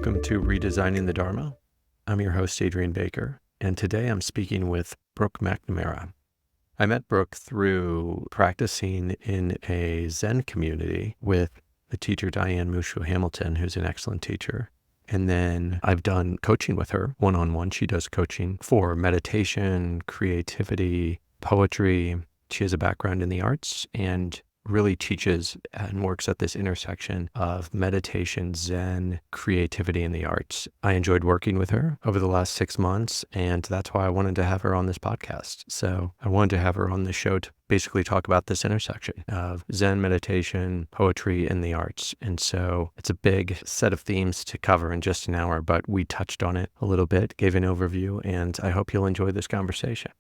Welcome to Redesigning the Dharma. I'm your host, Adrian Baker, and today I'm speaking with Brooke McNamara. I met Brooke through practicing in a Zen community with the teacher Diane Mushu Hamilton, who's an excellent teacher. And then I've done coaching with her one-on-one. She does coaching for meditation, creativity, poetry. She has a background in the arts and really teaches and works at this intersection of meditation, Zen, creativity, and the arts. I enjoyed working with her over the last 6 months, and that's why I wanted to have her on this podcast. So I wanted to have her on the show to basically talk about this intersection of Zen, meditation, poetry, and the arts. And so it's a big set of themes to cover in just an hour, but we touched on it a little bit, gave an overview, and I hope you'll enjoy this conversation.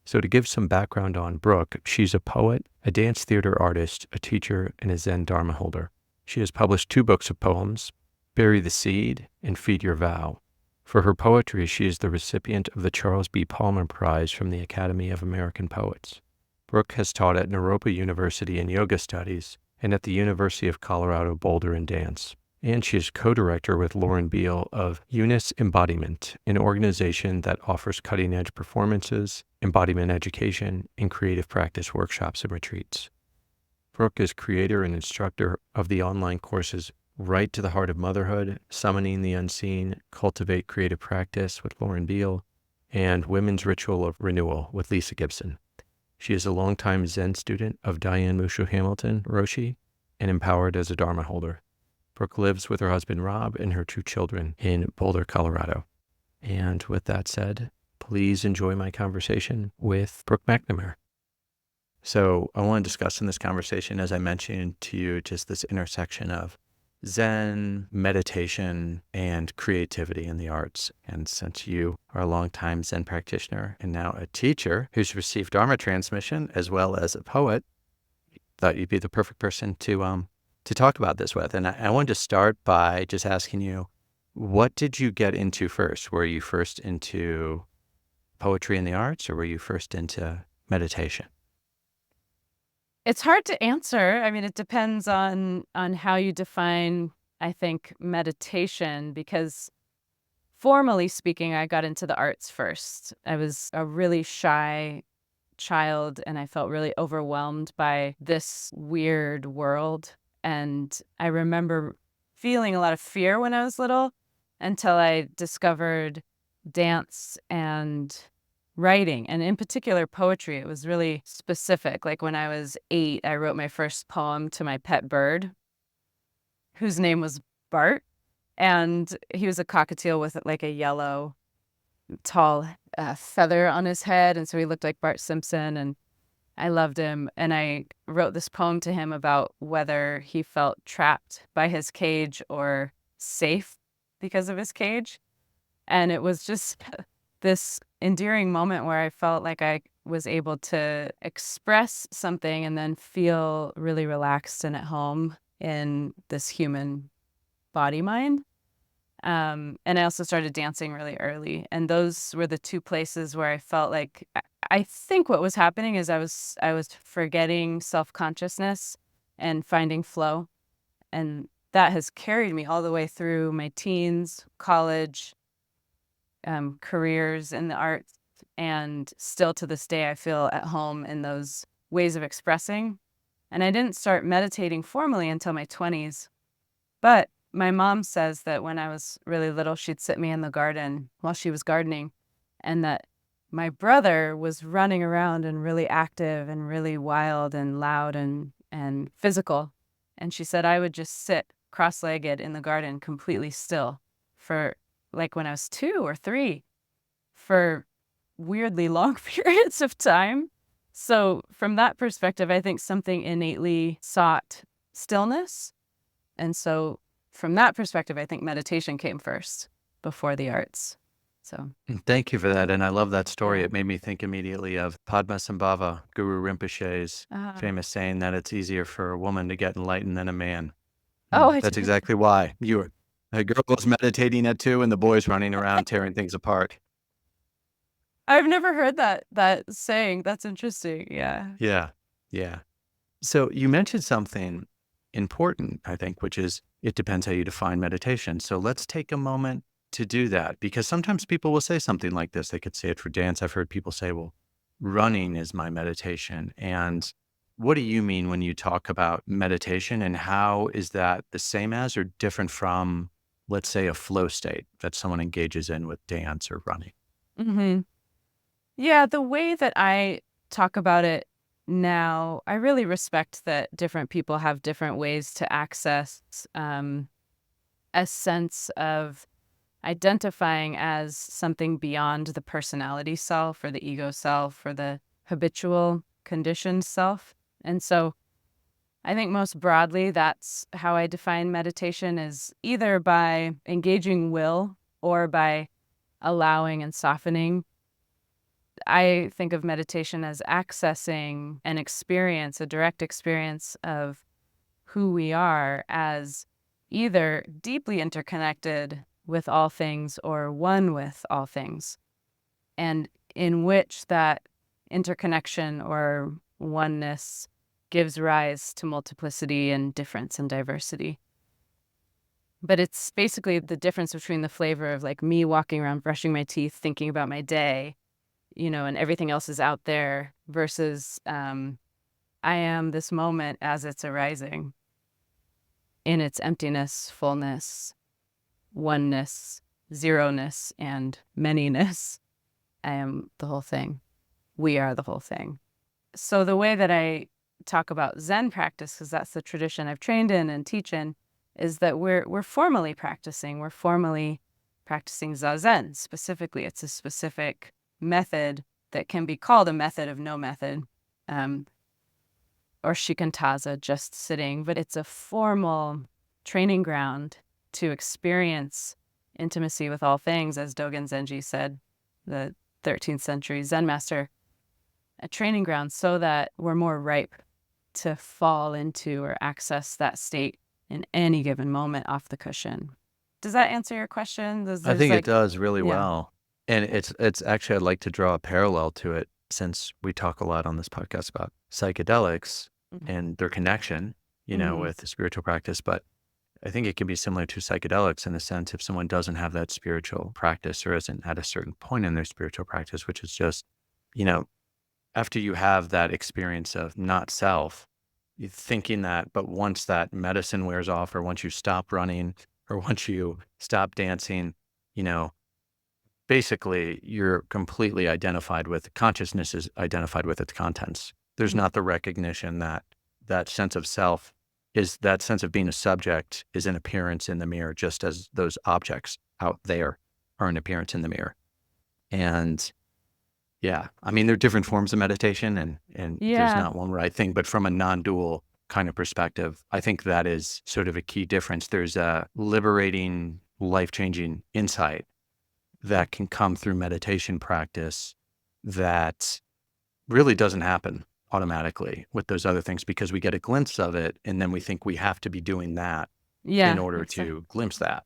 So to give some background on Brooke, she's a poet, a dance theater artist, a teacher, and a Zen Dharma holder. She has published 2 books of poems, Bury the Seed and Feed Your Vow. For her poetry, she is the recipient of the Charles B. Palmer Prize from the Academy of American Poets. Brooke has taught at Naropa University in yoga studies and at the University of Colorado Boulder in dance. And she is co-director with Lauren Beal of Embodiment, an organization that offers cutting-edge performances, embodiment education, and creative practice workshops and retreats. Brooke is creator and instructor of the online courses Right to the Heart of Motherhood, Summoning the Unseen, Cultivate Creative Practice with Lauren Beal, and Women's Ritual of Renewal with Lisa Gibson. She is a longtime Zen student of Diane Mushu Hamilton, Roshi, and empowered as a Dharma holder. Brooke lives with her husband, Rob, and her 2 children in Boulder, Colorado. And with that said, please enjoy my conversation with Brooke McNamara. So I want to discuss in this conversation, as I mentioned to you, just this intersection of Zen, meditation, and creativity in the arts. And since you are a longtime Zen practitioner and now a teacher who's received Dharma transmission as well as a poet, I thought you'd be the perfect person to talk about this with. And I wanted to start by just asking you, what did you get into first? Were you first into poetry and the arts, or were you first into meditation? It's hard to answer. I mean, it depends on how you define, I think, meditation, because formally speaking, I got into the arts first. I was a really shy child, and I felt really overwhelmed by this weird world. And I remember feeling a lot of fear when I was little until I discovered dance and writing, and in particular poetry. It was really specific. Like when I was 8, I wrote my first poem to my pet bird, whose name was Bart. And he was a cockatiel with like a yellow, tall feather on his head. And so he looked like Bart Simpson. And I loved him. And I wrote this poem to him about whether he felt trapped by his cage or safe because of his cage. And it was just this endearing moment where I felt like I was able to express something and then feel really relaxed and at home in this human body mind. And I also started dancing really early. And those were the 2 places where I felt like I think what was happening is I was forgetting self-consciousness and finding flow. And that has carried me all the way through my teens, college, careers in the arts. And still to this day, I feel at home in those ways of expressing. And I didn't start meditating formally until my 20s. But my mom says that when I was really little, she'd sit me in the garden while she was gardening, and that my brother was running around and really active and really wild and loud and physical. And she said I would just sit cross-legged in the garden completely still for like when I was 2 or 3 for weirdly long periods of time. So from that perspective, I think something innately sought stillness. And so from that perspective, I think meditation came first before the arts. So Thank you for that. And I love that story. yeah. It made me think immediately of Padmasambhava, Guru Rinpoche's famous saying that it's easier for a woman to get enlightened than a man. Oh, That's exactly why. A girl was meditating at 2 and the boys running around tearing things apart. I've never heard that saying. That's interesting. Yeah. Yeah. Yeah. So you mentioned something important, I think, which is it depends how you define meditation. So let's take a moment to do that, because sometimes people will say something like this. They could say it for dance. I've heard people say, well, running is my meditation. And what do you mean when you talk about meditation, and how is that the same as or different from, let's say, a flow state that someone engages in with dance or running? Mm-hmm. Yeah, the way that I talk about it now, I really respect that different people have different ways to access a sense of identifying as something beyond the personality self or the ego self or the habitual conditioned self. And so I think most broadly, that's how I define meditation, is either by engaging will or by allowing and softening. I think of meditation as accessing an experience, a direct experience of who we are as either deeply interconnected with all things or one with all things, and in which that interconnection or oneness gives rise to multiplicity and difference and diversity. But it's basically the difference between the flavor of like me walking around brushing my teeth, thinking about my day, and everything else is out there, versus I am this moment as it's arising in its emptiness, fullness, oneness, zeroness, and manyness. I am the whole thing. We are the whole thing. So the way that I talk about Zen practice, because that's the tradition I've trained in and teach in, is that we're formally practicing. We're formally practicing Zazen specifically. It's a specific method that can be called a method of no method, or shikantaza, just sitting. But it's a formal training ground to experience intimacy with all things, as Dogen Zenji said, the 13th century Zen master, a training ground so that we're more ripe to fall into or access that state in any given moment off the cushion. Does that answer your question? I think it does really yeah. well. And it's actually, I'd like to draw a parallel to it, since we talk a lot on this podcast about psychedelics Mhm. and their connection, Mhm. with spiritual practice. But I think it can be similar to psychedelics in the sense, if someone doesn't have that spiritual practice or isn't at a certain point in their spiritual practice, which is just, you know, after you have that experience of not self, you thinking that, but once that medicine wears off, or once you stop running, or once you stop dancing, you know, basically you're completely identified with, consciousness is identified with its contents. There's Mhm. not the recognition that that sense of self is, that sense of being a subject is an appearance in the mirror, just as those objects out there are an appearance in the mirror. And yeah, I mean, there are different forms of meditation, and there's Yeah. not one right thing, but from a non-dual kind of perspective, I think that is sort of a key difference. There's a liberating, life-changing insight that can come through meditation practice that really doesn't happen automatically with those other things, because we get a glimpse of it and then we think we have to be doing that in Yeah. order to glimpse that.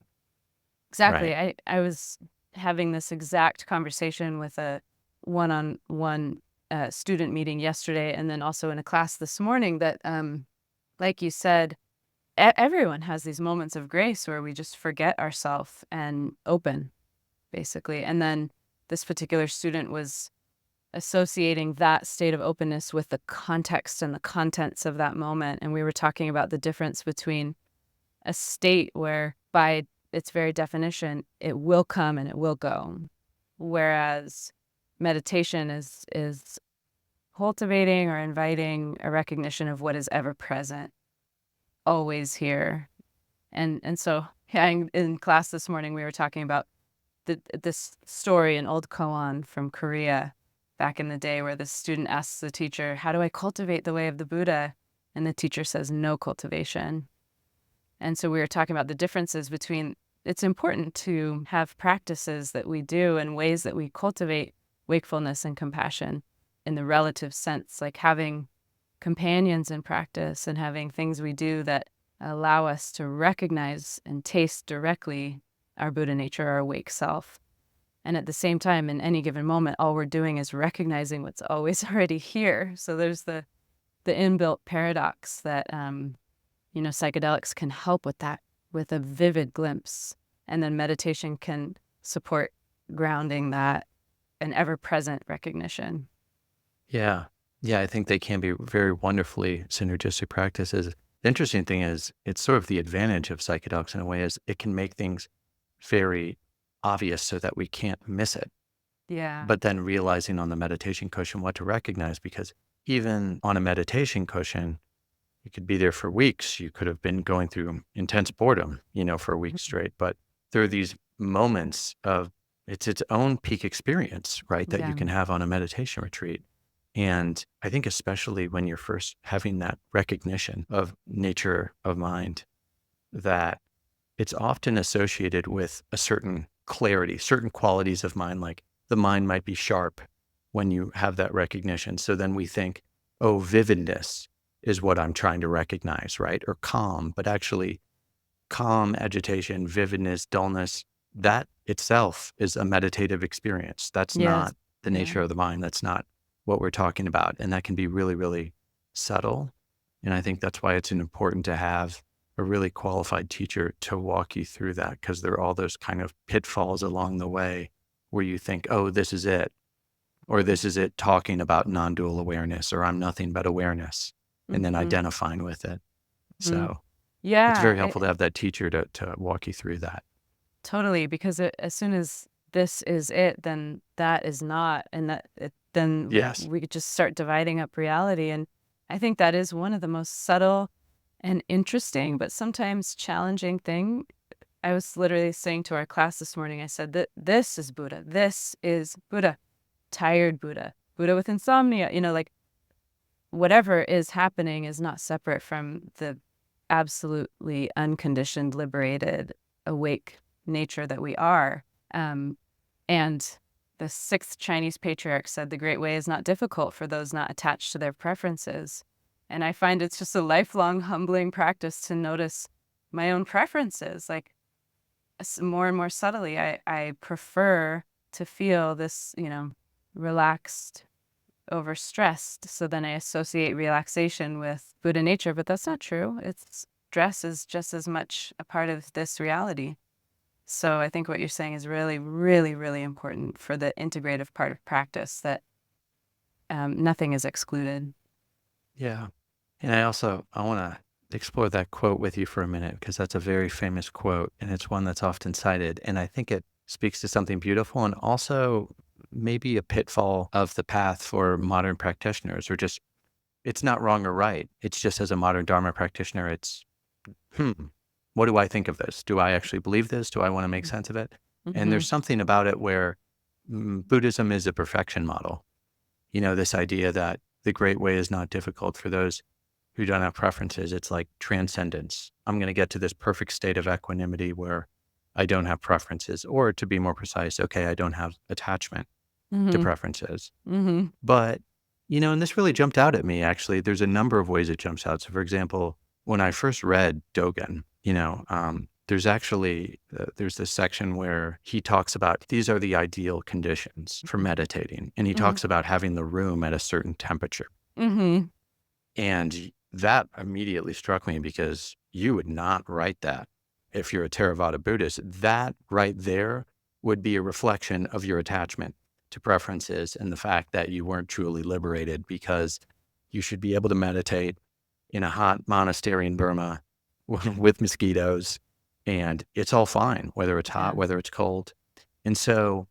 Exactly. Right. I was having this exact conversation with a one-on-one student meeting yesterday, and then also in a class this morning, that, like you said, everyone has these moments of grace where we just forget ourselves and open, basically. And then this particular student was associating that state of openness with the context and the contents of that moment. And we were talking about the difference between a state where, by its very definition, it will come and it will go, whereas meditation is cultivating or inviting a recognition of what is ever present, always here. And so, yeah, in class this morning, we were talking about this story in old koan from Korea back in the day, where the student asks the teacher, "How do I cultivate the way of the Buddha?" And the teacher says, "No cultivation." And so we were talking about the differences between, it's important to have practices that we do and ways that we cultivate wakefulness and compassion in the relative sense, like having companions in practice and having things we do that allow us to recognize and taste directly our Buddha nature, our awake self. And at the same time, in any given moment, all we're doing is recognizing what's always already here. So there's the inbuilt paradox that, psychedelics can help with that, with a vivid glimpse. And then meditation can support grounding that, an ever-present recognition. Yeah. Yeah, I think they can be very wonderfully synergistic practices. The interesting thing is it's sort of the advantage of psychedelics in a way is it can make things very obvious so that we can't miss it. Yeah. But then realizing on the meditation cushion what to recognize, because even on a meditation cushion, you could be there for weeks. You could have been going through intense boredom, for a week straight. But there are these moments of it's its own peak experience, right? That you Yeah. can have on a meditation retreat. And I think especially when you're first having that recognition of nature of mind, that it's often associated with a certain clarity, certain qualities of mind, like the mind might be sharp when you have that recognition. So then we think, oh, vividness is what I'm trying to recognize, right? Or calm, but actually calm, agitation, vividness, dullness, that itself is a meditative experience. That's Yes. not the Yeah. nature of the mind. That's not what we're talking about. And that can be really, really subtle. And I think that's why it's important to have a really qualified teacher to walk you through that, because there are all those kind of pitfalls along the way where you think, oh, this is it, or this is it talking about non-dual awareness, or I'm nothing but awareness, and then Mhm. identifying with it. Mhm. So it's Yeah, very helpful to have that teacher to walk you through that. totally. Because as soon as this is it, then that is not, and then Yes. we could just start dividing up reality. And I think that is one of the most subtle and interesting, but sometimes challenging thing. I was literally saying to our class this morning, I said that this is Buddha. This is Buddha. Tired Buddha. Buddha with insomnia. Like whatever is happening is not separate from the absolutely unconditioned, liberated, awake nature that we are. And the sixth Chinese patriarch said the great way is not difficult for those not attached to their preferences. And I find it's just a lifelong humbling practice to notice my own preferences. Like more and more subtly, I prefer to feel this, relaxed, overstressed. So then I associate relaxation with Buddha nature, but that's not true. Stress is just as much a part of this reality. So I think what you're saying is really, really, really important for the integrative part of practice, that nothing is excluded. Yeah. And I want to explore that quote with you for a minute, because that's a very famous quote and it's one that's often cited. And I think it speaks to something beautiful and also maybe a pitfall of the path for modern practitioners, or just, it's not wrong or right. It's just, as a modern Dharma practitioner, it's, hmm, what do I think of this? Do I actually believe this? Do I want to make sense of it? And Mm-hmm. there's something about it where Buddhism is a perfection model. This idea that the great way is not difficult for those who don't have preferences. It's like transcendence. I'm going to get to this perfect state of equanimity where I don't have preferences, or to be more precise, okay, I don't have attachment to Mm-hmm. preferences. Mm-hmm. But, and this really jumped out at me, actually. There's a number of ways it jumps out. So, for example, when I first read Dogen, there's this section where he talks about these are the ideal conditions for meditating. And he talks about having the room at a certain temperature. Mm-hmm. And that immediately struck me, because you would not write that if you're a Theravada Buddhist. That right there would be a reflection of your attachment to preferences and the fact that you weren't truly liberated, because you should be able to meditate in a hot monastery in Burma with mosquitoes, and it's all fine, whether it's hot, Yeah. whether it's cold. And so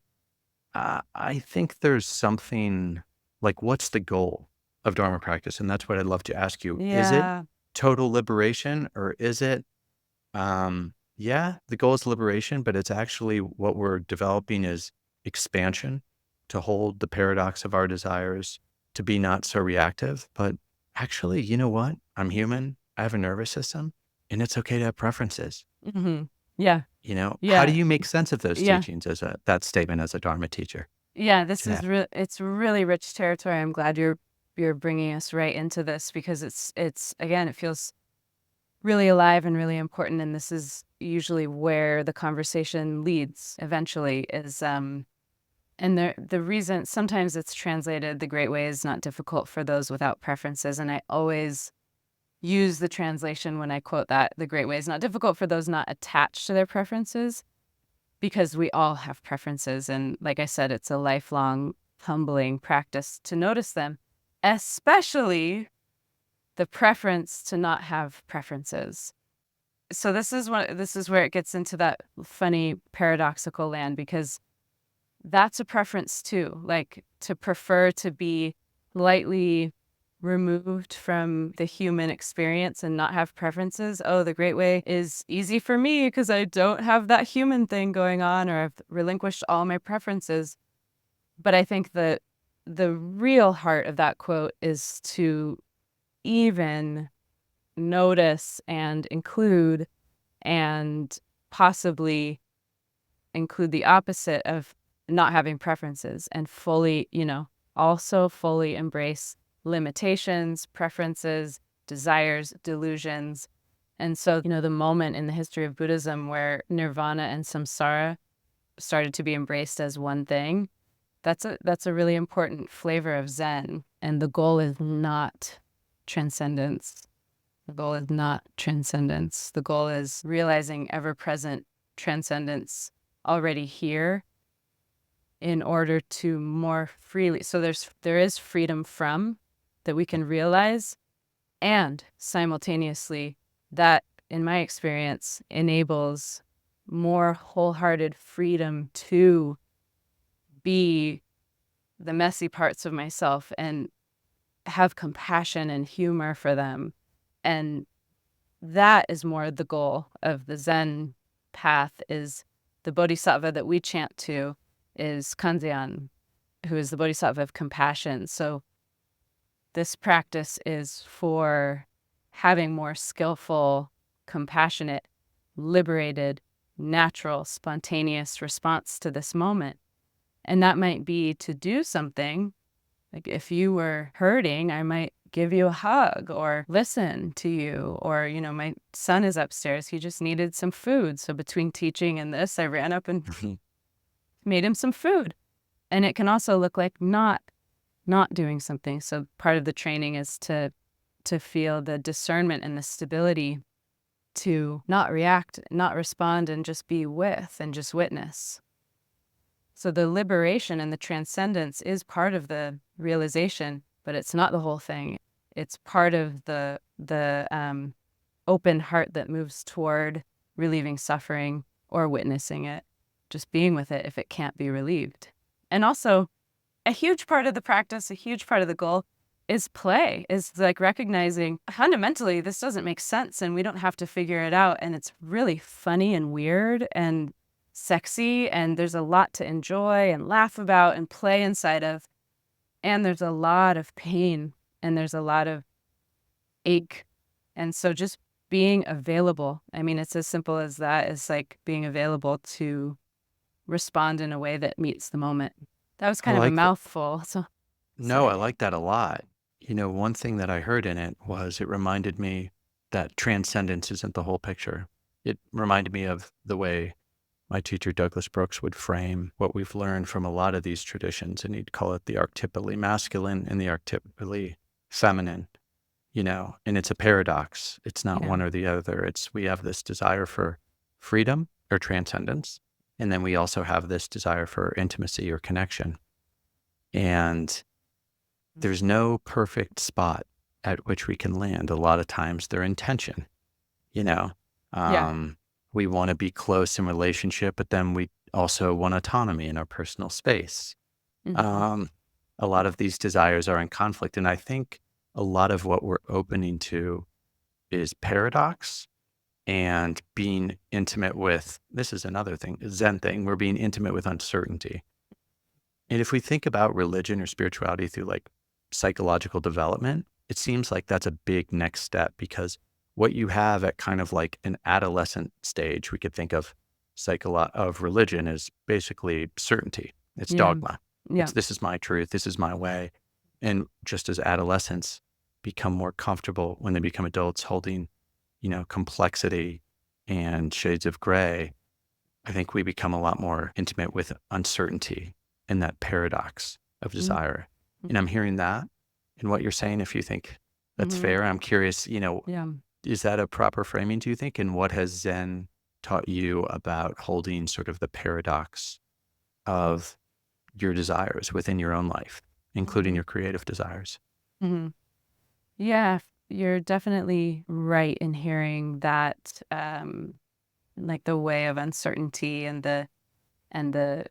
I think there's something like, what's the goal of Dharma practice? And that's what I'd love to ask you. Is it Yeah. total liberation, or is it, the goal is liberation, but it's actually what we're developing is expansion, to hold the paradox of our desires, to be not so reactive. But actually, you know what? I'm human. I have a nervous system, and it's okay to have preferences. Mm-hmm. Yeah. How do Yeah. you make sense of those Yeah. teachings that statement as a Dharma teacher? Yeah. This is Yeah. it's really rich territory. I'm glad you're bringing us right into this, because it's again, it feels really alive and really important. And this is usually where the conversation leads eventually, is and the reason sometimes it's translated the great way is not difficult for those without preferences. And I always use the translation when I quote that the great way is not difficult for those not attached to their preferences, because we all have preferences. And like I said, it's a lifelong humbling practice to notice them, especially the preference to not have preferences. So this is where it gets into that funny paradoxical land, because that's a preference too, like to prefer to be lightly removed from the human experience and not have preferences. Oh, the great way is easy for me because I don't have that human thing going on, or I've relinquished all my preferences. But I think that the real heart of that quote is to even notice and include, and possibly include the opposite of not having preferences, and fully, also fully embrace limitations, preferences, desires, delusions. And so, the moment in the history of Buddhism where nirvana and samsara started to be embraced as one thing, that's a really important flavor of Zen. And the goal is not transcendence. The goal is not transcendence. The goal is realizing ever-present transcendence already here, in order to more freely. So there is freedom from that we can realize, and simultaneously that, in my experience, enables more wholehearted freedom to be the messy parts of myself and have compassion and humor for them. And that is more the goal of the Zen path. Is the bodhisattva that we chant to is Kanzeon, who is the bodhisattva of compassion. So this practice is for having more skillful, compassionate, liberated, natural, spontaneous response to this moment. And that might be to do something. Like if you were hurting, I might give you a hug or listen to you. Or, my son is upstairs. He just needed some food. So between teaching and this, I ran up and made him some food. And it can also look like not doing something. So part of the training is to feel the discernment and the stability to not react, not respond, and just be with and just witness. So the liberation and the transcendence is part of the realization, but it's not the whole thing. It's part of the open heart that moves toward relieving suffering or witnessing it, just being with it if it can't be relieved. And also, a huge part of the practice, a huge part of the goal is play, is like recognizing fundamentally this doesn't make sense and we don't have to figure it out. And it's really funny and weird and sexy, and there's a lot to enjoy and laugh about and play inside of. And there's a lot of pain and there's a lot of ache. And so just being available, I mean, it's as simple as that. It's like being available to respond in a way that meets the moment. That was kind of a mouthful. So No, I like that a lot. One thing that I heard in it was it reminded me that transcendence isn't the whole picture. It reminded me of the way my teacher Douglas Brooks would frame what we've learned from a lot of these traditions, and he'd call it the archetypally masculine and the archetypally feminine, and it's a paradox. It's not one or the other. We have this desire for freedom or transcendence, and then we also have this desire for intimacy or connection. And there's no perfect spot at which we can land. A lot of times they're in tension, We want to be close in relationship, but then we also want autonomy in our personal space. Mm-hmm. A lot of these desires are in conflict. And I think a lot of what we're opening to is paradox and being intimate with, this is another thing, Zen thing, we're being intimate with uncertainty. And if we think about religion or spirituality through like psychological development, it seems like that's a big next step, because what you have at kind of like an adolescent stage, we could think of of religion as basically certainty. It's dogma. Yeah. This is my truth. This is my way. And just as adolescents become more comfortable when they become adults holding, complexity and shades of gray, I think we become a lot more intimate with uncertainty and that paradox of desire. And I'm hearing that in what you're saying. If you think That's Mm-hmm. fair. I'm curious, Yeah. is that a proper framing, do you think? And what has Zen taught you about holding sort of the paradox of your desires within your own life, including Mm-hmm. your creative desires? Mm-hmm. Yeah, you're definitely right in hearing that, like the way of uncertainty and the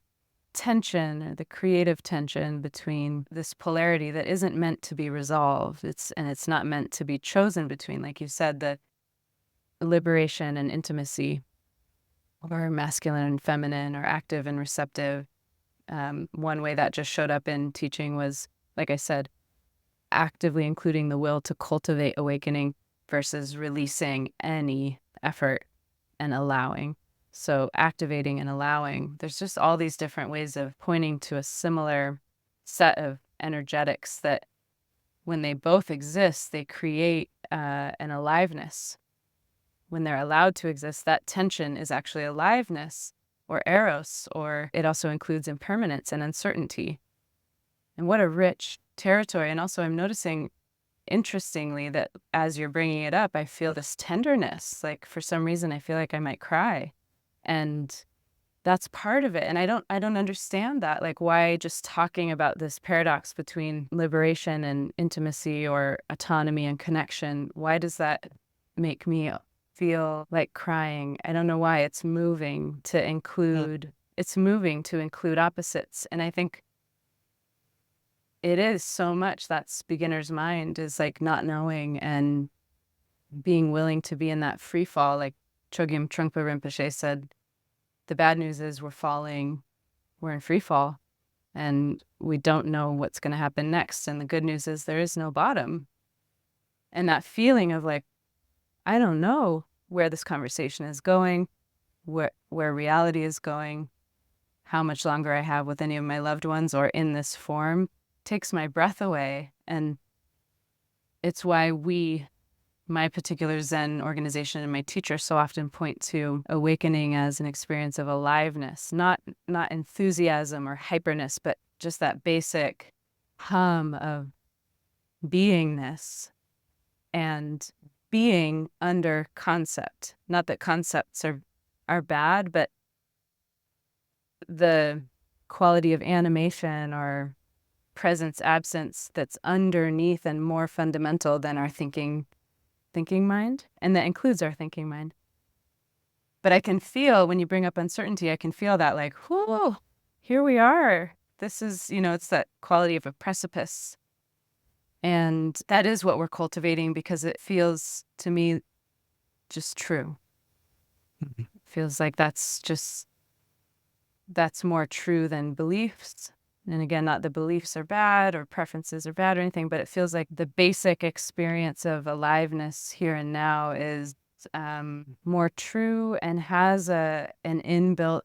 tension or the creative tension between this polarity that isn't meant to be resolved. It's not meant to be chosen between, like you said, the liberation and intimacy, or masculine and feminine, or active and receptive. One way that just showed up in teaching was, like I said, actively including the will to cultivate awakening versus releasing any effort and allowing. So activating and allowing, there's just all these different ways of pointing to a similar set of energetics that when they both exist, they create an aliveness. When they're allowed to exist, that tension is actually aliveness or eros, or it also includes impermanence and uncertainty. And what a rich territory. And also, I'm noticing, interestingly, that as you're bringing it up, I feel this tenderness. Like for some reason, I feel like I might cry, and that's part of it. And I don't understand that. Like, why just talking about this paradox between liberation and intimacy, or autonomy and connection? Why does that make me feel like crying? I don't know why. It's moving to include. It's moving to include opposites, and I think it is so much that's beginner's mind, is like not knowing and being willing to be in that free fall. Like Chogyam Trungpa Rinpoche said, the bad news is we're in free fall, and we don't know what's going to happen next. And the good news is there is no bottom. And that feeling of like, I don't know where this conversation is going, where reality is going, how much longer I have with any of my loved ones or in this form, takes my breath away. And it's why my particular Zen organization and my teacher so often point to awakening as an experience of aliveness, not enthusiasm or hyperness, but just that basic hum of beingness and being under concept. Not that concepts are bad, but the quality of animation or presence absence that's underneath and more fundamental than our thinking mind, and that includes our thinking mind. But I can feel, when you bring up uncertainty, I can feel that like, whoo, here we are. This is, it's that quality of a precipice. And that is what we're cultivating, because it feels to me just true. Mhm. It feels like that's more true than beliefs. And again, not the beliefs are bad or preferences are bad or anything, but it feels like the basic experience of aliveness here and now is more true and has an inbuilt,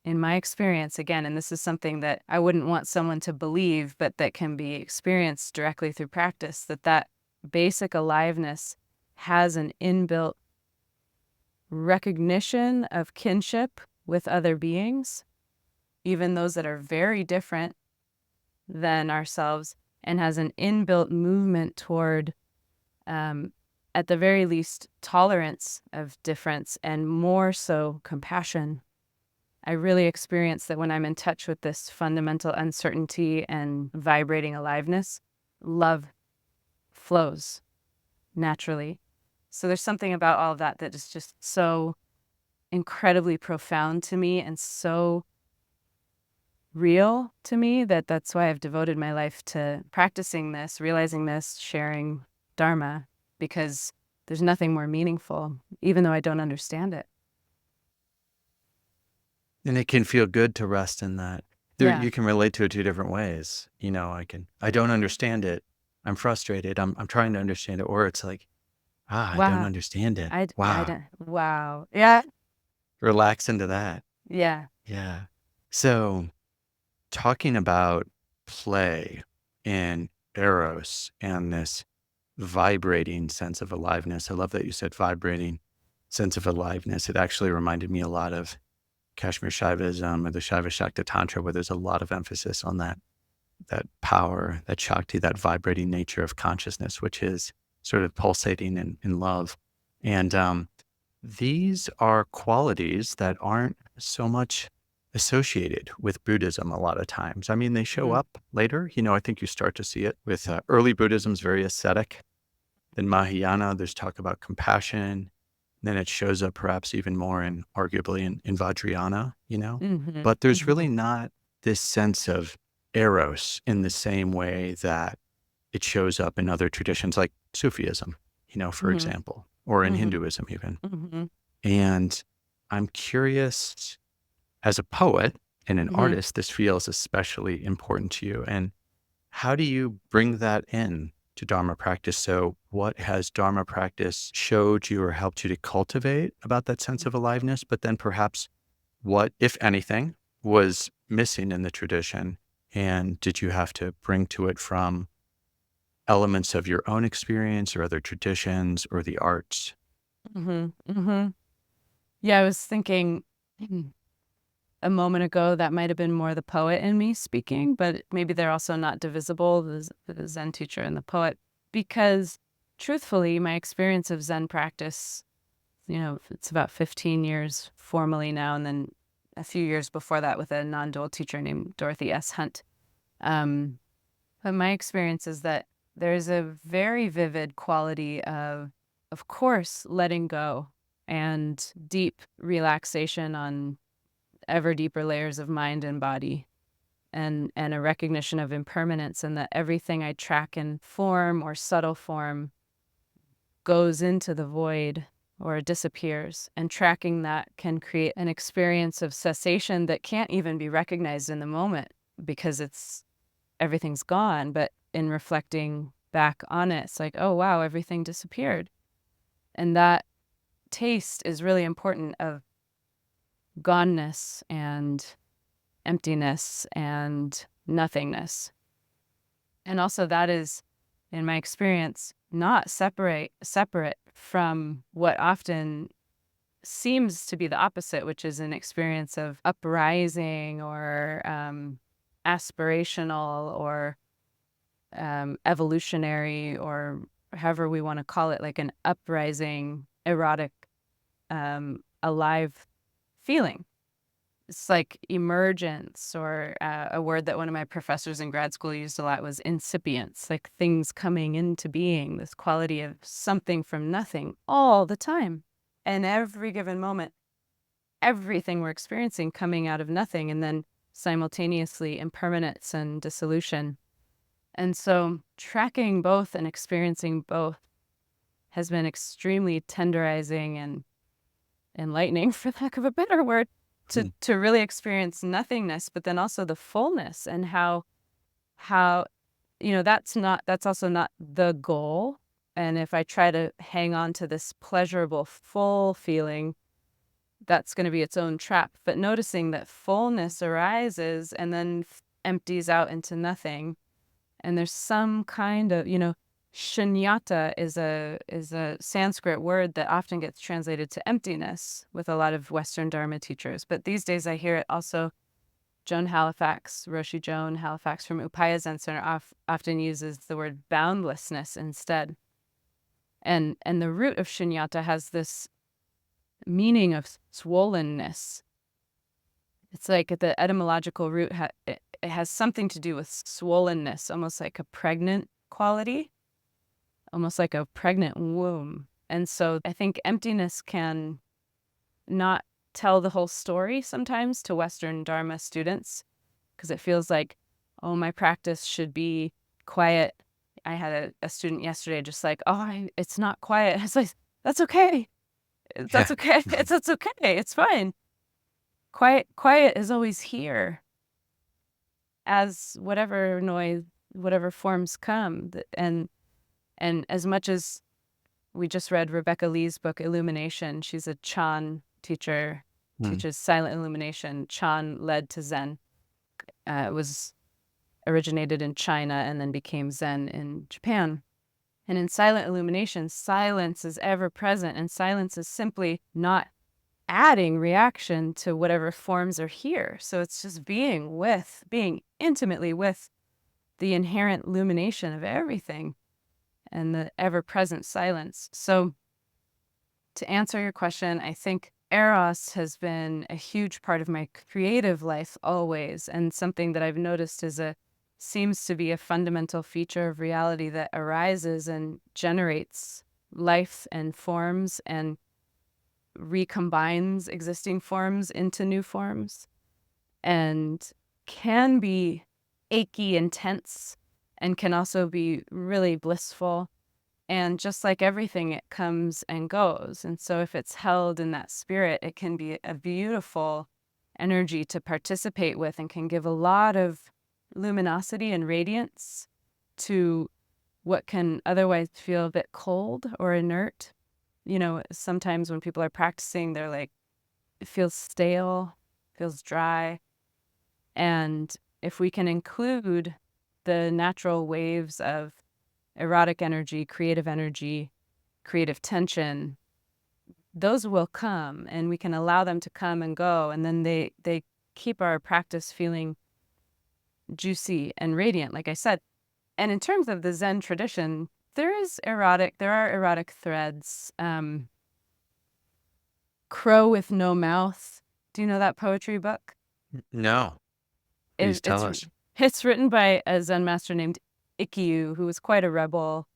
in my experience, again, and this is something that I wouldn't want someone to believe, but that can be experienced directly through practice, that basic aliveness has an inbuilt recognition of kinship with other beings, even those that are very different than ourselves, and has an inbuilt movement toward, at the very least, tolerance of difference, and more so compassion. I really experience that when I'm in touch with this fundamental uncertainty and vibrating aliveness, love flows naturally. So there's something about all of that that is just so incredibly profound to me and so real to me, that's why I've devoted my life to practicing this, realizing this, sharing Dharma, because there's nothing more meaningful, even though I don't understand it. And it can feel good to rest in that. Yeah. You can relate to it two different ways. I don't understand it. I'm frustrated. I'm trying to understand it. Or it's like, I don't Wow. understand it. I Wow. don't. Wow. Yeah. Relax into that. Yeah. Yeah. So talking about play and Eros and this vibrating sense of aliveness. I love that you said vibrating sense of aliveness. It actually reminded me a lot of Kashmir Shaivism or the Shaiva Shakta Tantra, where there's a lot of emphasis on that power, that Shakti, that vibrating nature of consciousness, which is sort of pulsating in love. And these are qualities that aren't so much associated with Buddhism a lot of times. I mean, they show up later. I think you start to see it with early Buddhism's very ascetic. Then Mahayana, there's talk about compassion. Then it shows up perhaps even more arguably in Vajrayana, Mm-hmm. But there's Mm-hmm. really not this sense of Eros in the same way that it shows up in other traditions like Sufism, for Mm-hmm. example, or in Mm-hmm. Hinduism even. Mm-hmm. And I'm curious, as a poet and an Mm-hmm. artist, this feels especially important to you. And how do you bring that in to Dharma practice? So what has Dharma practice showed you or helped you to cultivate about that sense of aliveness? But then perhaps what, if anything, was missing in the tradition? And did you have to bring to it from elements of your own experience or other traditions or the arts? Mm-hmm. Mm-hmm. Yeah, I was thinking a moment ago that might have been more the poet in me speaking, but maybe they're also not divisible, the Zen teacher and the poet, because truthfully, my experience of Zen practice, it's about 15 years formally now, and then a few years before that with a non-dual teacher named Dorothy S. Hunt. But my experience is that there's a very vivid quality of course, letting go and deep relaxation on ever deeper layers of mind and body, and a recognition of impermanence, and that everything I track in form or subtle form goes into the void or disappears. And tracking that can create an experience of cessation that can't even be recognized in the moment because everything's gone. But in reflecting back on it, it's like, oh, wow, everything disappeared. And that taste is really important of goneness and emptiness and nothingness. And also that is, in my experience, not separate from what often seems to be the opposite, which is an experience of uprising or aspirational or evolutionary, or however we want to call it, like an uprising, erotic, alive feeling. It's like emergence, or a word that one of my professors in grad school used a lot was incipience, like things coming into being, this quality of something from nothing all the time. And every given moment, everything we're experiencing coming out of nothing, and then simultaneously impermanence and dissolution. And so tracking both and experiencing both has been extremely tenderizing and enlightening, for lack of a better word, to really experience nothingness, but then also the fullness, and how that's also not the goal. And if I try to hang on to this pleasurable full feeling, that's going to be its own trap. But noticing that fullness arises and then empties out into nothing, and there's some kind of, shunyata is a Sanskrit word that often gets translated to emptiness with a lot of Western Dharma teachers. But these days I hear it also. Joan Halifax, Roshi Joan Halifax from Upaya Zen Center often uses the word boundlessness instead. And the root of shunyata has this meaning of swollenness. It's like the etymological root, it has something to do with swollenness, almost like a pregnant quality, almost like a pregnant womb. And so I think emptiness can not tell the whole story sometimes to Western Dharma students, because it feels like, oh, my practice should be quiet. I had a student yesterday just like, oh, it's not quiet. It's like, that's okay. Yeah. That's okay. That's okay. It's fine. Quiet is always here as whatever noise, whatever forms come. And as much as we just read Rebecca Lee's book, Illumination, she's a Chan teacher, teaches silent illumination. Chan led to Zen. It was originated in China and then became Zen in Japan. And in silent illumination, silence is ever present, and silence is simply not adding reaction to whatever forms are here. So it's just being intimately with the inherent illumination of everything and the ever-present silence. So to answer your question, I think Eros has been a huge part of my creative life always, and something that I've noticed seems to be a fundamental feature of reality that arises and generates life and forms and recombines existing forms into new forms, and can be achy, intense, and can also be really blissful. And just like everything, it comes and goes. And so if it's held in that spirit, it can be a beautiful energy to participate with and can give a lot of luminosity and radiance to what can otherwise feel a bit cold or inert. You know, sometimes when people are practicing, they're like, it feels stale, feels dry. And if we can include the natural waves of erotic energy, creative tension, those will come, and we can allow them to come and go. And then they keep our practice feeling juicy and radiant, like I said. And in terms of the Zen tradition, there are erotic threads. Crow with No Mouth. Do you know that poetry book? No, please tell us. It's written by a Zen master named Ikkyu, who was quite a rebel.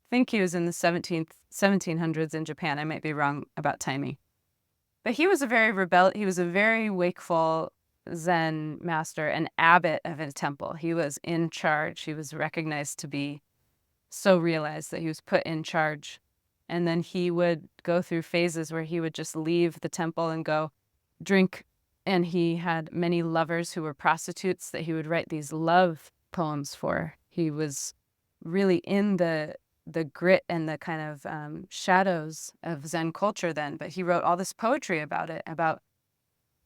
I think he was in the 1700s in Japan. I might be wrong about timing. But he was a very wakeful Zen master, an abbot of a temple. He was in charge. He was recognized to be so realized that he was put in charge. And then he would go through phases where he would just leave the temple and go drink. And he had many lovers who were prostitutes that he would write these love poems for. He was really in the grit and the kind of shadows of Zen culture then, but he wrote all this poetry about it, about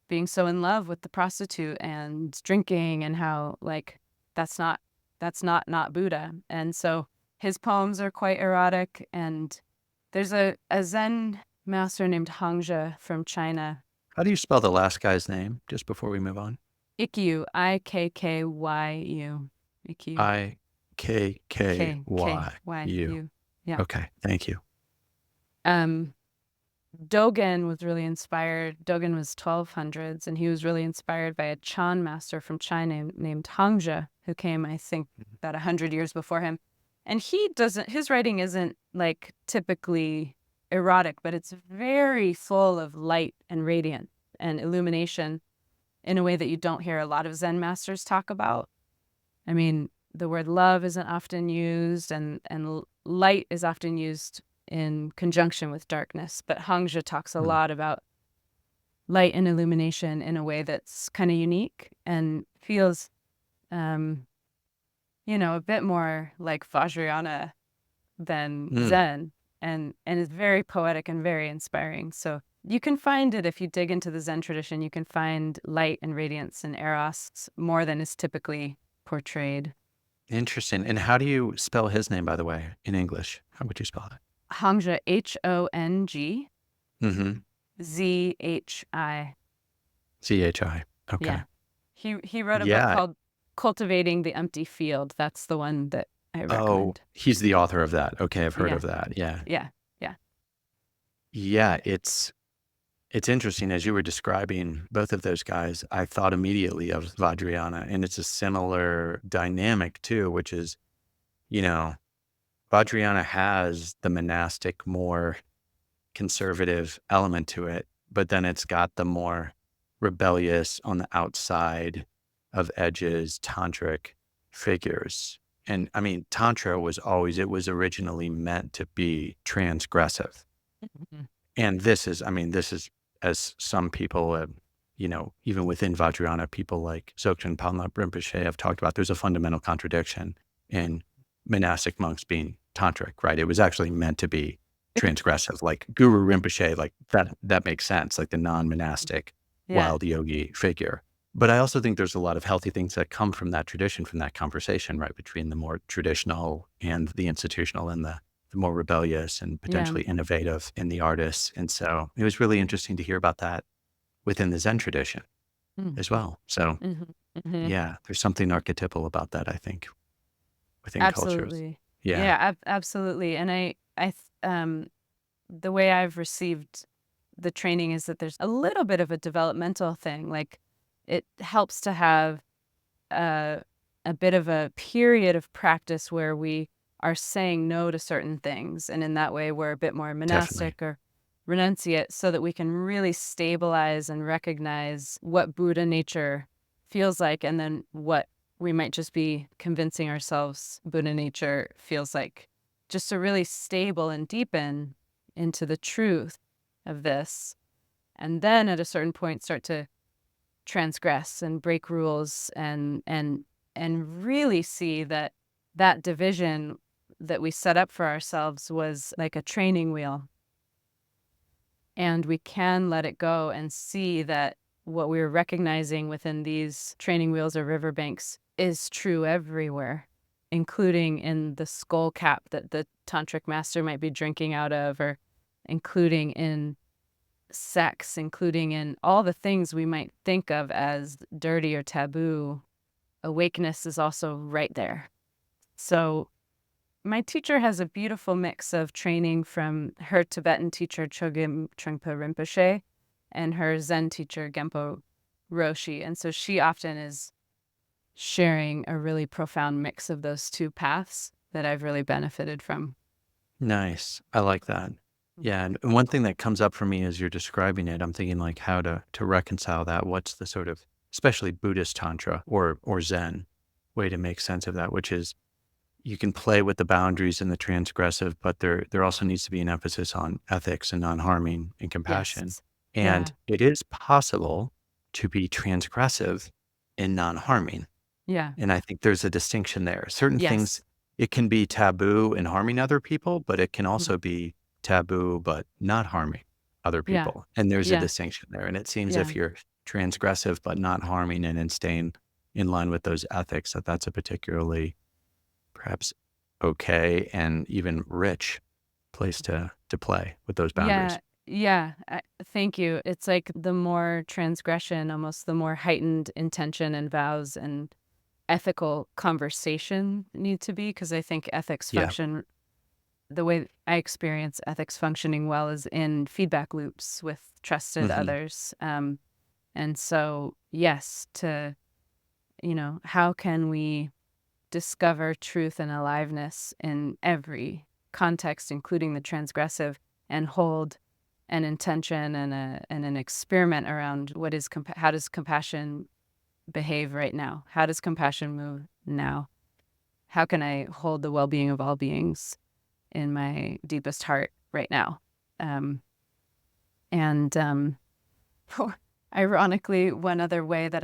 being so in love with the prostitute and drinking, and how like that's not Buddha. And so his poems are quite erotic. And there's a Zen master named Hangzhe from China. How do you spell the last guy's name, just before we move on? Ikkyu, Ikkyu. Ikkyu. Ikkyu. Yeah. Okay, thank you. Dogen was really inspired. Dogen was 1200s, and he was really inspired by a Chan master from China named Hangzhe, who came, I think, about 100 years before him. And his writing isn't like typically erotic, but it's very full of light and radiance and illumination in a way that you don't hear a lot of Zen masters talk about. I mean, the word love isn't often used, and light is often used in conjunction with darkness. But Hangzhe talks a lot about light and illumination in a way that's kind of unique and feels, a bit more like Vajrayana than Zen, and is very poetic and very inspiring. So you can find it if you dig into the Zen tradition. You can find light and radiance in Eros more than is typically portrayed. Interesting. And how do you spell his name, by the way, in English? How would you spell it? Hangzhe, Hongzhi. Zhi. Okay. Yeah. He wrote a book called Cultivating the Empty Field. That's the one that I recommend. Oh, he's the author of that. Okay, I've heard of that. Yeah. Yeah, it's interesting. As you were describing both of those guys, I thought immediately of Vajrayana, and it's a similar dynamic too, which is, Vajrayana has the monastic, more conservative element to it, but then it's got the more rebellious on the outside of edges, tantric figures. And I mean, Tantra was originally meant to be transgressive. And this is, as some people, even within Vajrayana, people like Dzogchen Palma Rinpoche have talked about, there's a fundamental contradiction in monastic monks being tantric, right? It was actually meant to be transgressive, like Guru Rinpoche, like that makes sense, like the non-monastic wild yogi figure. But I also think there's a lot of healthy things that come from that tradition, from that conversation, right, between the more traditional and the institutional, and the more rebellious and potentially innovative in the artists. And so it was really interesting to hear about that within the Zen tradition as well. So yeah, there's something archetypal about that, I think. within cultures. Absolutely. Yeah, Yeah, absolutely. And the way I've received the training is that there's a little bit of a developmental thing. Like it helps to have a, a bit of a period of practice where we are saying no to certain things. And in that way, we're a bit more definitely. monastic or renunciate so that we can really stabilize and recognize what Buddha nature feels like and then what we might just be convincing ourselves Buddha nature feels like. Just to really stable and deepen into the truth of this. And then at a certain point, start to transgress and break rules and really see that that division that we set up for ourselves was like a training wheel, and we can let it go and see that what we're recognizing within these training wheels or riverbanks is true everywhere, including in the skull cap that the tantric master might be drinking out of, or including in sex, including in all the things we might think of as dirty or taboo. Awakeness is also right there. So my teacher has a beautiful mix of training from her Tibetan teacher Chogyam Trungpa Rinpoche and her Zen teacher Genpo Roshi. And so she often is sharing a really profound mix of those two paths that I've really benefited from. Nice. I like that. Yeah, and one thing that comes up for me as you're describing it, I'm thinking like how to reconcile that. What's the sort of, especially Buddhist tantra or Zen way to make sense of that, which is you can play with the boundaries and the transgressive, but there also needs to be an emphasis on ethics and non-harming and compassion. Yes. And Yeah. it is possible to be transgressive and non-harming. Yeah. And I think there's a distinction there. Certain things, Yes. it can be taboo in harming other people, but it can Mhm. also be taboo, but not harming other Yeah. people. And there's a Yeah. distinction there. And it seems Yeah. if you're transgressive, but not harming and in staying in line with those ethics, that's a particularly perhaps okay and even rich place to play with those boundaries. Yeah, yeah. Thank you. It's like the more transgression, almost the more heightened intention and vows and ethical conversation need to be. Because I think ethics Yeah. function, the way I experience ethics functioning well is in feedback loops with trusted Hmm. others. And so, yes, how can we discover truth and aliveness in every context, including the transgressive, and hold an intention and an experiment around what is how does compassion behave right now? How does compassion move now? How can I hold the well-being of all beings in my deepest heart right now? Um, and ironically, one other way that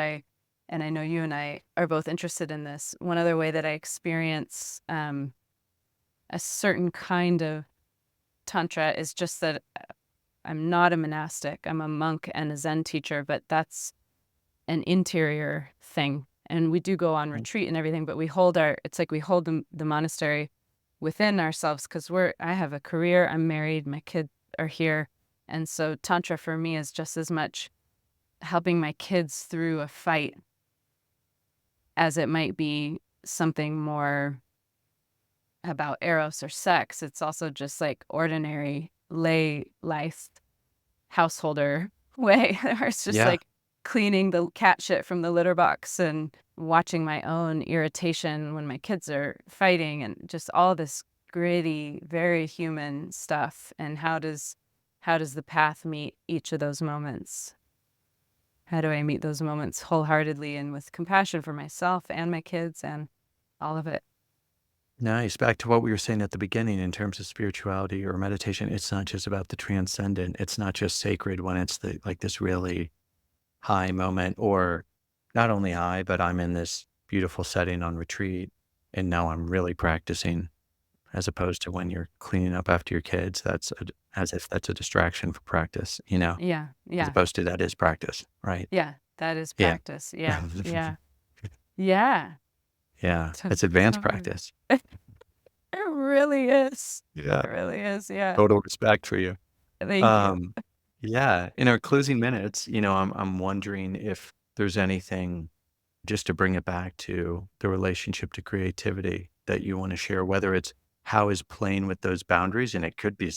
and I know you and I are both interested in this, one other way that I experience a certain kind of tantra is just that I'm not a monastic. I'm a monk and a Zen teacher, but that's an interior thing. And we do go on retreat and everything, but it's like we hold the monastery within ourselves because I have a career, I'm married, my kids are here. And so tantra for me is just as much helping my kids through a fight as it might be something more about Eros or sex. It's also just like ordinary lay life householder way. Where it's just Yeah. like cleaning the cat shit from the litter box and watching my own irritation when my kids are fighting and just all this gritty, very human stuff. And how does the path meet each of those moments? How do I meet those moments wholeheartedly and with compassion for myself and my kids and all of it? Nice. Back to what we were saying at the beginning in terms of spirituality or meditation, it's not just about the transcendent. It's not just sacred when it's like this really high moment, or not only high, but I'm in this beautiful setting on retreat and now I'm really practicing, as opposed to when you're cleaning up after your kids. As if that's a distraction for practice, Yeah, as yeah, opposed to that is practice, right? yeah. That is Yeah. practice. Yeah, yeah, yeah. Yeah. To- It's advanced totally. practice. It really is. Yeah. It really is. Yeah. Total respect for you. Thank you. Um, yeah, in our closing minutes, I'm wondering if there's anything just to bring it back to the relationship to creativity. that you want to share, whether it's how is playing with those boundaries, and it could be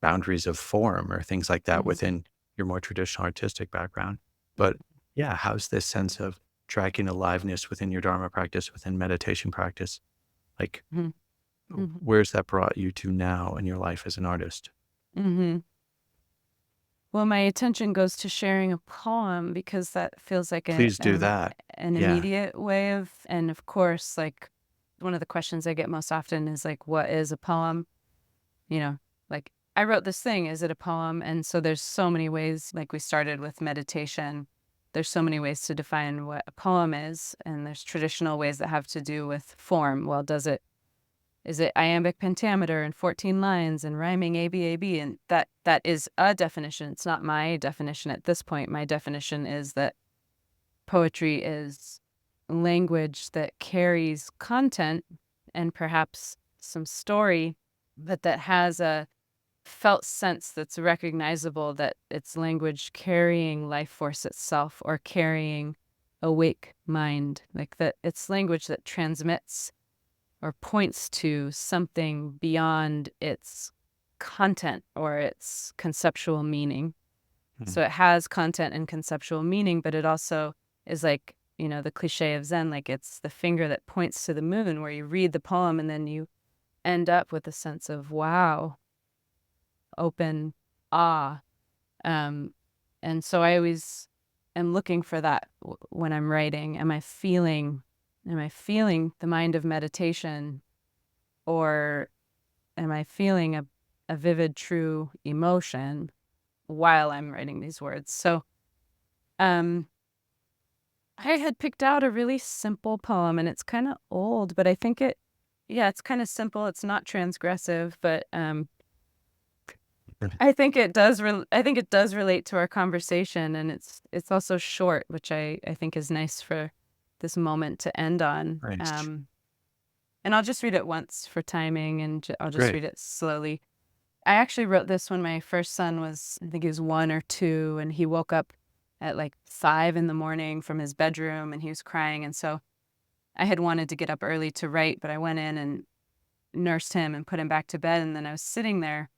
boundaries of form or things like that Mhm. within your more traditional artistic background. But yeah, how's this sense of tracking aliveness within your Dharma practice, within meditation practice? Like, Mhm. Mhm. where's that brought you to now in your life as an artist? Mhm. Well, my attention goes to sharing a poem because that feels like Please do that. an Yeah. immediate way of, and of course, like one of the questions I get most often is like, what is a poem? You know, like I wrote this thing, is it a poem? And so there's so many ways, like we started with meditation. There's so many ways to define what a poem is, and there's traditional ways that have to do with form. Well, is it iambic pentameter and 14 lines and rhyming ABAB? And that is a definition. It's not my definition at this point. My definition is that poetry is language that carries content and perhaps some story, but that has a felt sense that's recognizable, that it's language carrying life force itself or carrying awake mind, like that it's language that transmits or points to something beyond its content or its conceptual meaning. Mhm. So it has content and conceptual meaning, but it also is like, the cliche of Zen, like it's the finger that points to the moon, where you read the poem and then you end up with a sense of wow, open awe. Um, and so I always am looking for that when I'm writing. Am I feeling the mind of meditation, or am I feeling a vivid, true emotion while I'm writing these words? So, um, I had picked out a really simple poem, and it's kind of old, but I think yeah, it's kind of simple. It's not transgressive, but I think it does relate to our conversation, and it's also short, which I think is nice for this moment to end on. Nice. And I'll just read it once for timing, and I'll just Great. read it slowly. I actually wrote this when my first son was, I think he was 1 or 2, and he woke up at like 5 in the morning from his bedroom, and he was crying. And so I had wanted to get up early to write, but I went in and nursed him and put him back to bed. And then I was sitting there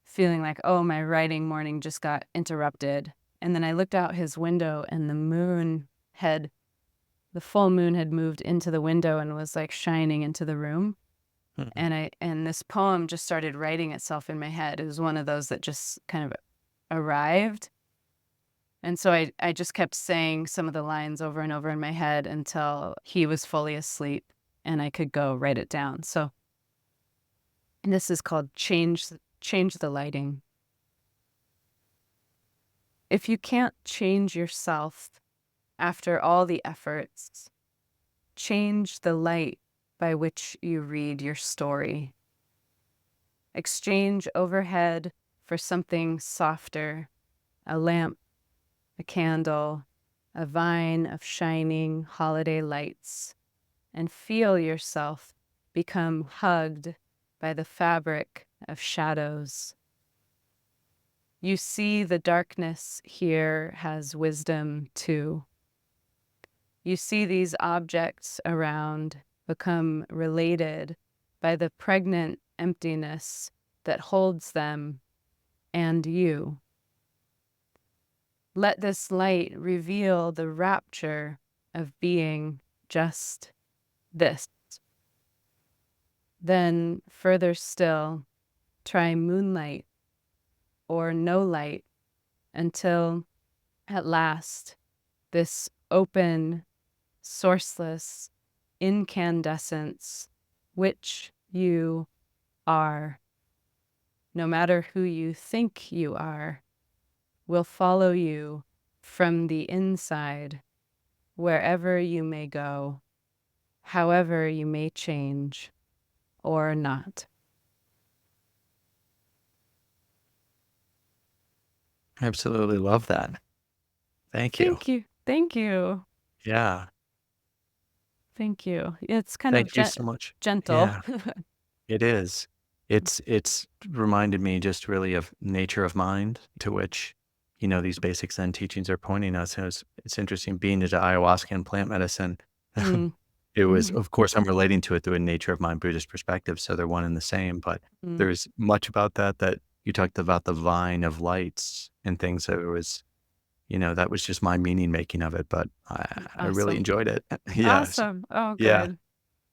feeling like, oh, my writing morning just got interrupted. And then I looked out his window, and the full moon had moved into the window and was like shining into the room. Mhm. And this poem just started writing itself in my head. It was one of those that just kind of arrived. And so I just kept saying some of the lines over and over in my head until he was fully asleep and I could go write it down. So this is called Change the Lighting. If you can't change yourself after all the efforts, change the light by which you read your story. Exchange overhead for something softer, a lamp, a candle, a vine of shining holiday lights, and feel yourself become hugged by the fabric of shadows. You see the darkness here has wisdom too. You see these objects around become related by the pregnant emptiness that holds them and you. Let this light reveal the rapture of being just this. Then, further still, try moonlight or no light until, at last, this open, sourceless incandescence, which you are, no matter who you think you are, will follow you from the inside, wherever you may go, however you may change or not. I absolutely love that. Thank you. Thank you. Thank you. Yeah. Thank you. It's kind of Thank you so much. gentle. Yeah, it is. It's reminded me just really of nature of mind, to which, these basic Zen teachings are pointing us. And it's interesting being into ayahuasca and plant medicine. Mm. it was, Mhm. of course, I'm relating to it through a nature of mind Buddhist perspective, so they're one and the same, but Mm. there's much about that you talked about the vine of lights and things, so it was, that was just my meaning making of it, but I really Awesome. enjoyed it. Yes. Awesome. Oh, Yeah. good.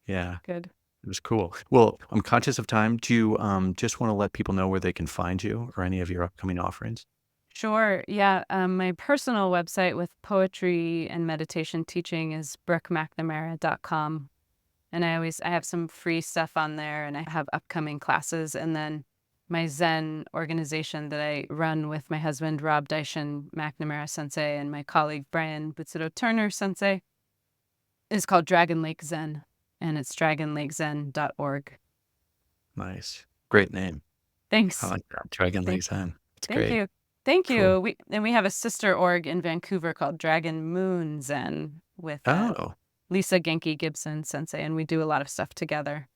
Yeah. Good. It was cool. Well, I'm conscious of time. Do you just want to let people know where they can find you or any of your upcoming offerings? Sure. Yeah. My personal website with poetry and meditation teaching is brookemcnamara.com. And I have some free stuff on there and I have upcoming classes. And then my Zen organization that I run with my husband, Rob Daishin McNamara Sensei, and my colleague, Brian Butsudo Turner Sensei, is called Dragon Lake Zen. And it's dragonlakezen.org. Nice. Great name. I Thanks. like that. Dragon Thank, Lake Zen. It's thank great. you. Thank Cool. you. We have a sister org in Vancouver called Dragon Moon Zen with Oh, Lisa Genki Gibson Sensei, and we do a lot of stuff together.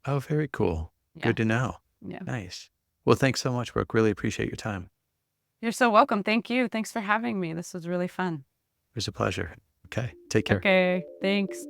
oh, very cool. Yeah. Good to know. Yeah. Nice. Well, thanks so much, Brooke. Really appreciate your time. You're so welcome. Thank you. Thanks for having me. This was really fun. It was a pleasure. Okay. Take care. Okay. Thanks.